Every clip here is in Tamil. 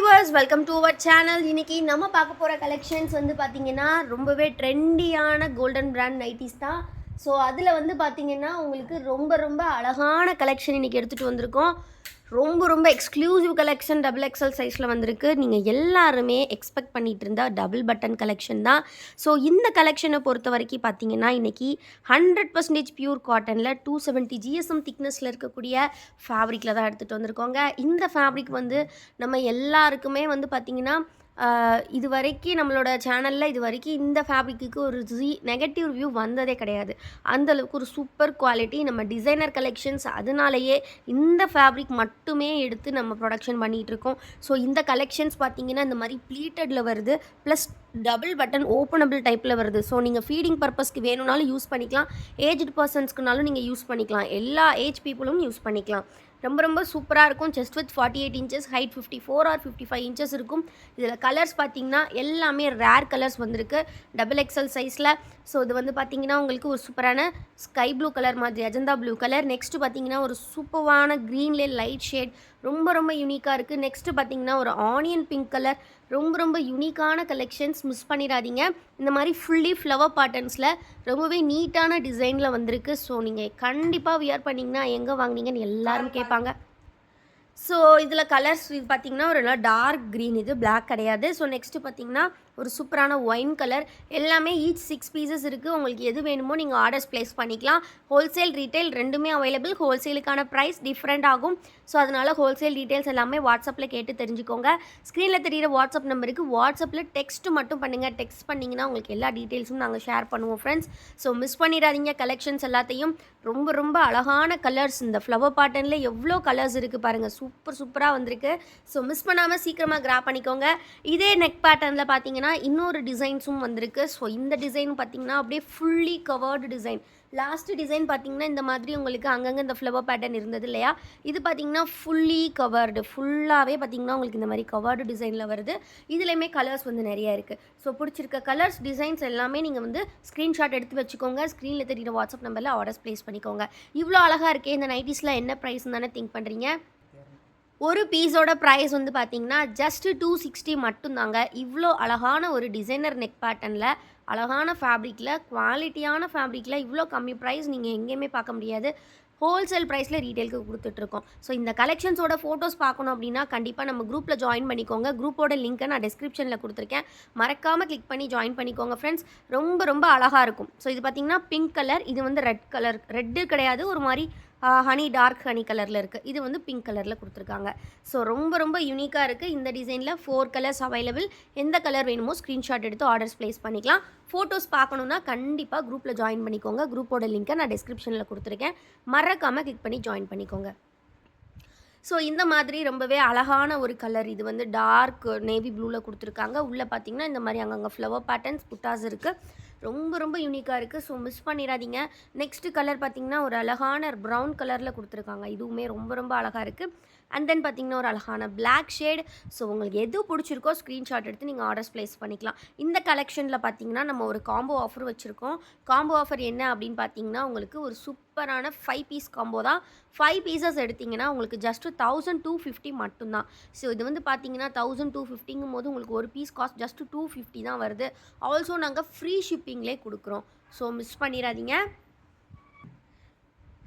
Viewers welcome to our channel. இன்னைக்கு நம்ம பார்க்க போகிற கலெக்ஷன்ஸ் வந்து பார்த்தீங்கன்னா ரொம்பவே ட்ரெண்டியான கோல்டன் பிராண்ட் நைட்டிஸ் தான். ஸோ அதில் வந்து பார்த்தீங்கன்னா உங்களுக்கு ரொம்ப ரொம்ப அழகான கலெக்ஷன் இன்றைக்கி எடுத்துகிட்டு வந்திருக்கோம். ரொம்ப எக்ஸ்க்ளூசிவ் கலெக்ஷன் டபுள் எக்ஸல் சைஸில் வந்திருக்கு. நீங்கள் எல்லாருமே எக்ஸ்பெக்ட் பண்ணிகிட்டு இருந்தால் டபுள் பட்டன் கலெக்ஷன் தான். ஸோ இந்த கலெக்ஷனை பொறுத்த வரைக்கும் பார்த்தீங்கன்னா இன்றைக்கி 100% பியூர் காட்டனில் 270 ஜிஎஸ்எம் திக்னஸில் இருக்கக்கூடிய ஃபேப்ரிக்கில் தான் எடுத்துகிட்டு வந்திருக்கோங்க. இந்த ஃபேப்ரிக் வந்து நம்ம எல்லாருக்குமே வந்து பார்த்திங்கன்னா இது வரைக்கும் நம்மளோட சேனலில் இது வரைக்கும் இந்த ஃபேப்ரிக்கு ஒரு நெகட்டிவ் ரிவ்யூ வந்ததே கிடையாது. அந்தளவுக்கு ஒரு சூப்பர் குவாலிட்டி நம்ம டிசைனர் கலெக்ஷன்ஸ். அதனாலேயே இந்த ஃபேப்ரிக் மட்டுமே எடுத்து நம்ம ப்ரொடக்ஷன் பண்ணிகிட்ருக்கோம். ஸோ இந்த கலெக்ஷன்ஸ் பார்த்திங்கன்னா இந்த மாதிரி ப்ளீட்டடில் வருது, ப்ளஸ் டபுள் பட்டன் ஓப்பனபிள் டைப்பில் வருது. ஸோ நீங்கள் ஃபீடிங் பர்பஸ்க்கு வேணும்னாலும் யூஸ் பண்ணிக்கலாம், ஏஜ்டு பர்சன்ஸ்க்குனாலும் நீங்கள் யூஸ் பண்ணிக்கலாம், எல்லா ஏஜ் பீப்புளும் யூஸ் பண்ணிக்கலாம். ரொம்ப சூப்பராக இருக்கும். Chest with 48 inches, height 54 or 55 inches இருக்கும். இதில் கலர்ஸ் பார்த்திங்கன்னா எல்லாமே ரேர் கலர்ஸ் வந்திருக்கு டபுள் எக்ஸல் சைஸில். ஸோ இது வந்து பார்த்திங்கன்னா உங்களுக்கு ஒரு சூப்பரான ஸ்கை ப்ளூ கலர் மாதிரி அஜந்தா ப்ளூ கலர். நெக்ஸ்ட்டு பார்த்திங்கன்னா ஒரு சூப்பரான க்ரீன்லே லைட் ஷேட் ரொம்ப யூனிக்காக இருக்குது. நெக்ஸ்ட்டு பார்த்திங்கன்னா ஒரு ஆனியன் பிங்க் கலர் ரொம்ப யூனிக்கான கலெக்ஷன்ஸ். மிஸ் பண்ணிடாதீங்க. இந்த மாதிரி ஃபுல்லி ஃப்ளவர் பேட்டர்ன்ஸில் ரொம்பவே நீட்டான டிசைனில் வந்திருக்கு. ஸோ நீங்கள் கண்டிப்பாக வியர் பண்ணிங்கன்னா எங்கே வாங்கினீங்கன்னு எல்லோரும் கேட்பாங்க. ஸோ இதில் கலர்ஸ் இது பார்த்திங்கன்னா ஒரு டார்க் க்ரீன், இது பிளாக் கிடையாது. ஸோ நெக்ஸ்ட்டு பார்த்திங்கன்னா ஒரு சூப்பரான ஒயின் கலர். எல்லாமே ஈச் 6 பீசஸ் இருக்குது. உங்களுக்கு எது வேணுமோ நீங்கள் ஆர்டர்ஸ் ப்ளேஸ் பண்ணிக்கலாம். ஹோல்சேல் ரீட்டைல் ரெண்டுமே அவைலபிள். ஹோல்சேலுக்கான ப்ரைஸ் டிஃப்ரெண்ட் ஆகும். ஸோ அதனால் ஹோல்சேல் டீட்டெயில்ஸ் எல்லாமே வாட்ஸ்அப்பில் கேட்டு தெரிஞ்சுக்கோங்க. ஸ்க்ரீனில் தெரிகிற வாட்ஸ்அப் நம்பருக்கு வாட்ஸ்அப்பில் டெக்ஸ்ட் மட்டும் பண்ணுங்கள். டெக்ஸ்ட் பண்ணிங்கன்னா உங்களுக்கு எல்லா டீட்டெயில்ஸும் நாங்கள் ஷேர் பண்ணுவோம் ஃப்ரெண்ட்ஸ். ஸோ மிஸ் பண்ணிடாதீங்க கலெக்ஷன்ஸ் எல்லாத்தையும். ரொம்ப அழகான கலர்ஸ். இந்த ஃப்ளவர் பேட்டர்னில் எவ்வளோ கலர்ஸ் இருக்குது பாருங்கள், சூப்பராக வந்திருக்கு. ஸோ மிஸ் பண்ணாமல் சீக்கிரமாக கிராப் பண்ணிக்கோங்க. இதே நெக் பேட்டர்னில் பார்த்தீங்கன்னா இன்னொரு டிசைன்ஸும் வந்திருக்கு. ஸோ இந்த டிசைன் பார்த்திங்கன்னா அப்படியே fully covered design. Last design பார்த்திங்கன்னா இந்த மாதிரி உங்களுக்கு அங்கங்கே இந்த ஃப்ளவர் பேட்டர்ன் இருந்தது இல்லையா, இது பார்த்திங்கன்னா ஃபுல்லி கவர்டு, ஃபுல்லாகவே பார்த்திங்கன்னா உங்களுக்கு இந்த மாதிரி கவர்டு டிசைனில் வருது. இதுலேயுமே கலர்ஸ் வந்து நிறையா இருக்குது. ஸோ பிடிச்சிருக்க கலர்ஸ் டிசைன்ஸ் எல்லாமே நீங்கள் வந்து ஸ்க்ரீன்ஷாட் எடுத்து வச்சுக்கோங்க. ஸ்க்ரீனில் தெரிகிற வாட்ஸ்அப் நம்பரில் ஆர்டர்ஸ் ப்ளேஸ் பண்ணிக்கோங்க. இவ்வளோ அழகாக இருக்கே இந்த நைட்டிஸில் என்ன ப்ரைஸ்ன்னு தானே திங்க் பண்ணுறீங்க. ஒரு பீஸோட ப்ரைஸ் வந்து பார்த்திங்கன்னா ஜஸ்ட்டு 260 மட்டும்தாங்க. இவ்வளோ அழகான ஒரு டிசைனர் நெக் பேட்டர்னில் அழகான ஃபேப்ரிக்கில் குவாலிட்டியான ஃபேப்ரிக்கில் இவ்வளோ கம்மி ப்ரைஸ் நீங்கள் எங்கேயுமே பார்க்க முடியாது. ஹோல்சேல் ப்ரைஸில் ரீட்டெயிலுக்கு கொடுத்துட்ருக்கோம். ஸோ இந்த கலெக்ஷன்ஸோட ஃபோட்டோஸ் பார்க்கணும் அப்படின்னா கண்டிப்பாக நம்ம குரூப்பில் ஜாயின் பண்ணிக்கோங்க. குரூப்போட லிங்க்கை நான் டிஸ்கிரிப்ஷனில் கொடுத்துருக்கேன், மறக்காமல் கிளிக் பண்ணி ஜாயின் பண்ணிக்கோங்க ஃப்ரெண்ட்ஸ். ரொம்ப அழகாக இருக்கும். ஸோ இது பார்த்திங்கன்னா பிங்க் கலர், இது வந்து ரெட் கலர், ரெட்டு கிடையாது, ஒரு மாதிரி ஹனி டார்க் ஹனி கலரில் இருக்குது. இது வந்து பிங்க் கலரில் கொடுத்துருக்காங்க. ஸோ ரொம்ப யூனிக்காக இருக்குது. இந்த டிசைனில் 4 கலர்ஸ் அவைலபிள். எந்த கலர் வேணுமோ ஸ்க்ரீன்ஷாட் எடுத்து ஆர்டர்ஸ் ப்ளேஸ் பண்ணிக்கலாம். ஃபோட்டோஸ் பார்க்கணுன்னா கண்டிப்பாக குரூப்பில் ஜாயின் பண்ணிக்கோங்க. குரூப்போட லிங்க்கை நான் டிஸ்கிரிப்ஷனில் கொடுத்துருக்கேன், மறக்காமல் கிளிக் பண்ணி ஜாயின் பண்ணிக்கோங்க. ஸோ இந்த மாதிரி ரொம்பவே அழகான ஒரு கலர். இது வந்து டார்க் நேவி ப்ளூவில் கொடுத்துருக்காங்க. உள்ளே பார்த்திங்கன்னா இந்த மாதிரி அங்கங்கே ஃப்ளவர் பேட்டர்ன்ஸ் புட்டாஸ் இருக்குது. ரொம்ப யூனிக்காக இருக்குது. ஸோ மிஸ் பண்ணிடாதீங்க. நெக்ஸ்ட்டு கலர் பார்த்திங்கன்னா ஒரு அழகான ப்ரௌன் கலரில் கொடுத்துருக்காங்க. இதுவுமே ரொம்ப அழகாக இருக்குது. அண்ட் தென் பார்த்திங்கன்னா ஒரு அழகான பிளாக் ஷேட். ஸோ உங்களுக்கு எது பிடிச்சிருக்கோ ஸ்க்ரீன்ஷாட் எடுத்து நீங்கள் ஆர்டர்ஸ் ப்ளேஸ் பண்ணிக்கலாம். இந்த கலெக்ஷனில் பார்த்திங்கன்னா நம்ம ஒரு காம்போ ஆஃபர் வச்சுருக்கோம். காம்போ ஆஃபர் என்ன அப்படின்னு பார்த்திங்கன்னா உங்களுக்கு ஒரு சூப்பரான 5 பீஸ் காம்போ தான். 5 பீசஸ் எடுத்திங்கன்னா உங்களுக்கு ஜஸ்ட்டு 1250 மட்டும்தான். ஸோ இது வந்து பார்த்திங்கன்னா 1250ங்கும் போது உங்களுக்கு ஒரு பீஸ் காஸ்ட் ஜஸ்ட்டு 250 தான் வருது. ஆல்சோ நாங்கள் ஃப்ரீ ஷிப்பிங்லேயே கொடுக்குறோம். ஸோ மிஸ் பண்ணிடாதீங்க.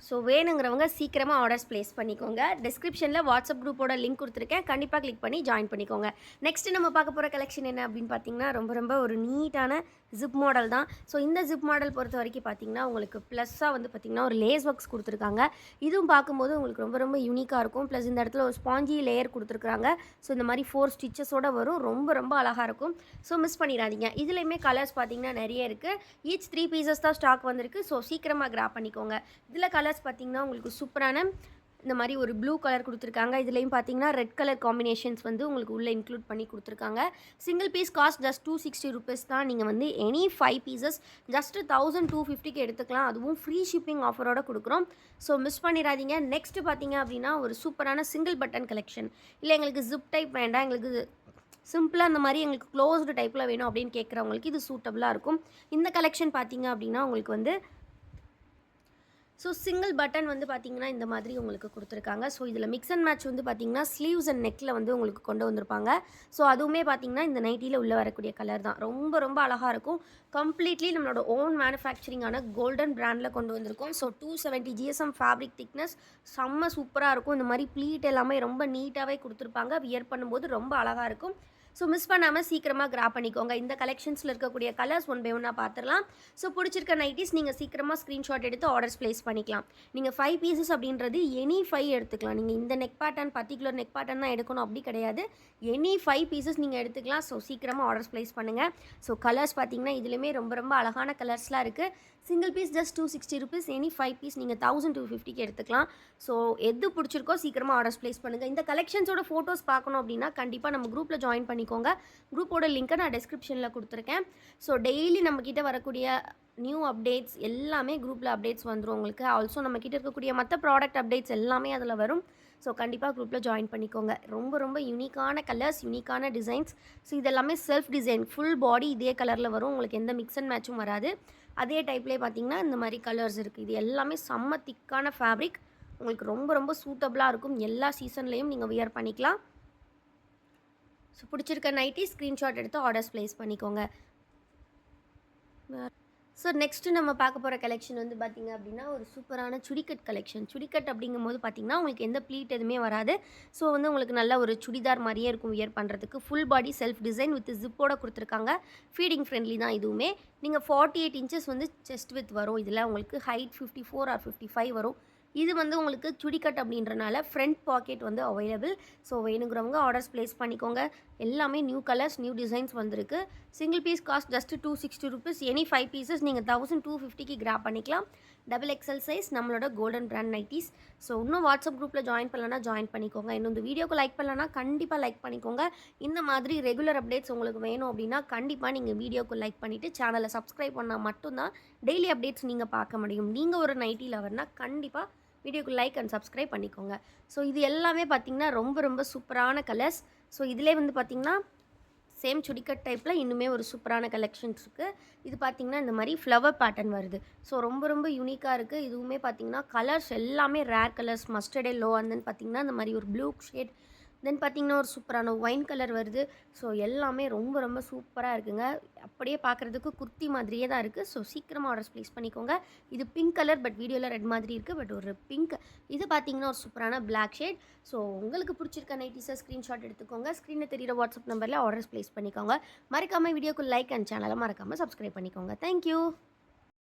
ஸோ வேணுங்கிறவங்க சீக்கிரமாக ஆர்டர்ஸ் ப்ளேஸ் பண்ணிக்கோங்க. டிஸ்கிரிப்ஷனில் வாட்ஸ்அப் குரூப்போட லிங்க் கொடுத்துருக்கேன், கண்டிப்பாக கிளிக் பண்ணி ஜாயின் பண்ணிக்கோங்க. நெக்ஸ்ட்டு நம்ம பார்க்க போகிற கலெக்ஷன் என்ன அப்படின்னு பார்த்தீங்கன்னா ரொம்ப ஒரு நீட்டான ஜிப் மாடல் தான். ஸோ இந்த ஜிப் மாடல் பொறுத்த வரைக்கும் பார்த்திங்கன்னா உங்களுக்கு ப்ளஸ்ஸாக வந்து பார்த்திங்கன்னா ஒரு லேஸ் ஒர்க்ஸ் கொடுத்துருக்காங்க. இதுவும் பார்க்கும்போது உங்களுக்கு ரொம்ப யூனிக்காக இருக்கும். ப்ளஸ் இந்த இடத்துல ஒரு ஸ்பாஞ்சி லேயர் கொடுத்துருக்குறாங்க. ஸோ இந்த மாதிரி 4 ஸ்டிச்சஸோடு வரும். ரொம்ப அழகாக இருக்கும். ஸோ மிஸ் பண்ணிடாதீங்க. இதுலேயுமே கலர்ஸ் பார்த்திங்கன்னா நிறைய இருக்குது. ஈச் 3 பீசஸ் தான் ஸ்டாக் வந்திருக்கு. ஸோ சீக்கிரமாக கிராப் பண்ணிக்கோங்க. இதில் கலர்ஸ் பார்த்திங்கன்னா உங்களுக்கு சூப்பரான இந்த மாதிரி ஒரு ப்ளூ கலர் கொடுத்துருக்காங்க. இதுலேயும் பார்த்தீங்கன்னா ரெட் கலர் காம்பினேஷன்ஸ் வந்து உங்களுக்கு உள்ளே இன்க்ளூட் பண்ணி கொடுத்துருக்காங்க. Single piece cost just 260 rupees தான். நீங்கள் வந்து எனி 5 பீசஸ் ஜஸ்ட்டு 1250க்கு எடுத்துக்கலாம். அதுவும் ஃப்ரீ ஷிப்பிங் ஆஃபரோட கொடுக்குறோம். ஸோ மிஸ் பண்ணிடாதீங்க. நெக்ஸ்ட்டு பார்த்தீங்க அப்படின்னா ஒரு சூப்பரான சிங்கிள் பட்டன் கலெக்ஷன். இல்லை எங்களுக்கு ஜிப் டைப் வேண்டாம், எங்களுக்கு சிம்பிளாக அந்த மாதிரி எங்களுக்கு க்ளோஸ்டு டைப்பில் வேணும் அப்படின்னு கேட்குறவங்களுக்கு இது சூட்டபுளாக இருக்கும். இந்த கலெக்ஷன் பார்த்தீங்க அப்படின்னா உங்களுக்கு வந்து ஸோ சிங்கிள் பட்டன் வந்து பார்த்தீங்கன்னா, இந்த மாதிரி உங்களுக்கு குடுத்துருக்காங்க. ஸோ இதில மிக்ஸ் அண்ட் மேட்ச் வந்து பார்த்தீங்கன்னா, ஸ்லீவ்ஸ் அண்ட் நெக்ல வந்து உங்களுக்கு கொண்டு வந்திருப்பாங்க. ஸோ அதுவுமே பார்த்தீங்கன்னா, இந்த நைட்டில உள்ள வரக்கூடிய கலர் தான். ரொம்ப ரொம்ப அழகா இருக்கும். கம்ப்ளீட்லி நம்மளோட ஓன் மேனுஃபேக்சரிங்கான கோல்டன் பிராண்ட்ல கொண்டு வந்திருக்கோம். ஸோ 270 ஜிஎஸ்எம் ஃபேப்ரிக் திக்னஸ் செம்ம சூப்பரா இருக்கும். இந்த மாரி ப்ளீட் எல்லாமே ரொம்ப நீட்டாவே குடுத்துருப்பாங்க. வியர் பண்ணும்போது ரொம்ப அழகா இருக்கும். ஸோ மிஸ் பண்ணாம சீக்கிரமா கிராப் பண்ணிக்கோங்க. இந்த கலெக்ஷன்ஸ்ல இருக்கக்கூடிய கலர்ஸ் ஒன் பை ஒன்னா பார்த்துரலாம். ஸோ பிடிச்சிருக்க நைட்டீஸ் நீங்க சீக்கிரமா ஸ்க்ரீன்ஷாட் எடுத்து ஆர்டர்ஸ் பிளேஸ் பண்ணிக்கலாம். நீங்க 5 பீசஸ் அப்படின்றது எனி 5 எடுத்துக்கலாம். நீங்க இந்த neck pattern particular neck pattern தான் எடுக்கணும் அப்படி கிடையாது. எனி 5 பீசஸ் நீங்க எடுத்துக்கலாம். ஸோ சீக்கிரமா ஆர்டர்ஸ் பிளேஸ் பண்ணுங்க. ஸோ கலர்ஸ் பார்த்தீங்கன்னா, இதுலயுமே ரொம்ப ரொம்ப அழகான கலர்ஸ்லாம் இருக்கு. Single piece just ₹260 any 5 piece நீங்க 1250க்கு எடுத்துக்கலாம். ஸோ எது பிடிச்சிருக்கோ சீக்கிரமா ஆர்டர்ஸ் பிளேஸ் பண்ணுங்க. இந்த கலெக்ஷன்ஸோட ஃபோட்டோஸ் பார்க்கணும் அப்படின்னா, கண்டிப்பா நம்ம குரூப்ல ஜாயின் பண்ணிக்கோங்க. குரூப்போட லிங்க்கை நான் டிஸ்கிரிப்ஷன்ல குடுத்துருக்கேன். ஸோ டெய்லி நம்மகிட்ட வரக்கூடிய நியூ அப்டேட்ஸ் எல்லாமே குரூப்பில் அப்டேட்ஸ் வந்துடும் உங்களுக்கு. ஆல்சோ நம்மக்கிட்ட இருக்கக்கூடிய மற்ற ப்ராடக்ட் அப்டேட்ஸ் எல்லாமே அதில் வரும். ஸோ கண்டிப்பாக குரூப்பில் ஜாயின் பண்ணிக்கோங்க. ரொம்ப ரொம்ப யூனிக்கான கலர்ஸ், யூனிக்கான டிசைன்ஸ். ஸோ இதெல்லாமே செல்ஃப் டிசைன். ஃபுல் பாடி இதே கலரில் வரும். உங்களுக்கு எந்த மிக்ஸ் அண்ட் மேட்சும் வராது. அதே டைப்லேயே பார்த்தீங்கன்னா இந்த மாதிரி கலர்ஸ் இருக்குது. இது எல்லாமே செம்ம திக்கான ஃபேப்ரிக். உங்களுக்கு ரொம்ப ரொம்ப சூட்டபுளாக இருக்கும். எல்லா சீசன்லேயும் நீங்கள் வியர் பண்ணிக்கலாம். ஸோ பிடிச்சிருக்க நைட்டி ஸ்க்ரீன்ஷாட் எடுத்து ஆர்டர்ஸ் ப்ளேஸ் பண்ணிக்கோங்க. ஸோ நெக்ஸ்ட்டு நம்ம பார்க்க போகிற கலெக்ஷன் வந்து பார்த்திங்க அப்படின்னா, ஒரு சூப்பரான சுடிக்கட் கலெக்ஷன். சுடிக்கட் அப்படிங்கும்போது பார்த்திங்கன்னா, உங்களுக்கு எந்த ப்ளீட் எதுவுமே வராது. ஸோ வந்து உங்களுக்கு நல்ல ஒரு சுடிதார் மாதிரியே இருக்கும் வியர் பண்ணுறதுக்கு. Full body self design with ஜிப்போட கொடுத்துருக்காங்க. ஃபீடிங் ஃப்ரெண்ட்லி தான் இதுவுமே. நீங்கள் 48 இன்ச்சஸ் வந்து செஸ்ட் வித் வரும். இதில் உங்களுக்கு ஹைட் 54 ஆர் 55 வரும். இது வந்து உங்களுக்கு சுடிக்கட் அப்படின்றனால ஃப்ரண்ட் பாக்கெட் வந்து அவைலபிள். ஸோ வேணுங்கிறவங்க ஆர்டர்ஸ் ப்ளேஸ் பண்ணிக்கோங்க. எல்லாமே நியூ கலர்ஸ், நியூ டிசைன்ஸ் வந்திருக்கு. Single piece cost just ₹260. Any 5 pieces நீங்கள் 1250க்கு கிராப் பண்ணிக்கலாம். டபுள் எக்ஸல் சைஸ் நம்மளோட கோல்டன் பிராண்ட் நைட்டிஸ். ஸோ இன்னும் வாட்ஸ்அப் குரூப்பில் ஜாயின் பண்ணலன்னா ஜாயின் பண்ணிக்கோங்க. இன்னும் இந்த வீடியோக்கு லைக் பண்ணலன்னா கண்டிப்பாக லைக் பண்ணிக்கோங்க. இந்த மாதிரி ரெகுலர் அப்டேட்ஸ் உங்களுக்கு வேணும் அப்படின்னா கண்டிப்பாக நீங்கள் வீடியோக்கு லைக் பண்ணிவிட்டு சேனலை சப்ஸ்கிரைப் பண்ணால் மட்டும்தான் டெய்லி அப்டேட்ஸ் நீங்கள் பார்க்க முடியும். நீங்கள் ஒரு நைட்டி லவர்னால் கண்டிப்பாக வீடியோக்கு லைக் அண்ட் சப்ஸ்கிரைப் பண்ணிக்கோங்க. ஸோ இது எல்லாமே பார்த்திங்கன்னா ரொம்ப ரொம்ப சூப்பரான கலர்ஸ். ஸோ இதிலே வந்து பார்த்திங்கன்னா சேம் சுடிக்கட் டைப்பில் இன்னுமே ஒரு சூப்பரான கலெக்ஷன்ஸ் இருக்குது. இது பார்த்திங்கன்னா இந்த மாதிரி ஃப்ளவர் பேட்டர்ன் வருது. ஸோ ரொம்ப ரொம்ப யூனிக்காக இருக்குது. இதுவுமே பார்த்திங்கன்னா கலர்ஸ் எல்லாமே rare colours, mustard yellow and then பார்த்திங்கன்னா இந்த மாதிரி ஒரு ப்ளூ ஷேட், தென் பார்த்திங்கன்னா ஒரு சூப்பரான ஒயின் கலர் வருது. ஸோ எல்லாமே ரொம்ப ரொம்ப சூப்பராக இருக்குங்க. அப்படியே பார்க்குறதுக்கு குர்த்தி மாதிரியே தான் இருக்குது. ஸோ சீக்கிரமாக ஆர்டர்ஸ் ப்ளேஸ் பண்ணிக்கோங்க. இது பிங்க் கலர், பட் வீடியோவில் ரெட் மாதிரி இருக்குது, பட் ஒரு பிங்க். இது பார்த்திங்கன்னா ஒரு சூப்பரான பிளாக் ஷேட். ஸோ உங்களுக்கு பிடிச்சிருக்க நைட்டிஸை ஸ்க்ரீன்ஷாட் எடுத்துக்கோங்க. ஸ்க்ரீனில் தெரியிற வாட்ஸ்அப் நம்பரில் ஆர்டர்ஸ் ப்ளேஸ் பண்ணிக்கோங்க. மறக்காமல் வீடியோக்கு லைக் அண்ட் சேனலை மறக்காமல் சப்ஸ்கிரைப் பண்ணிக்கோங்க. தேங்க்யூ.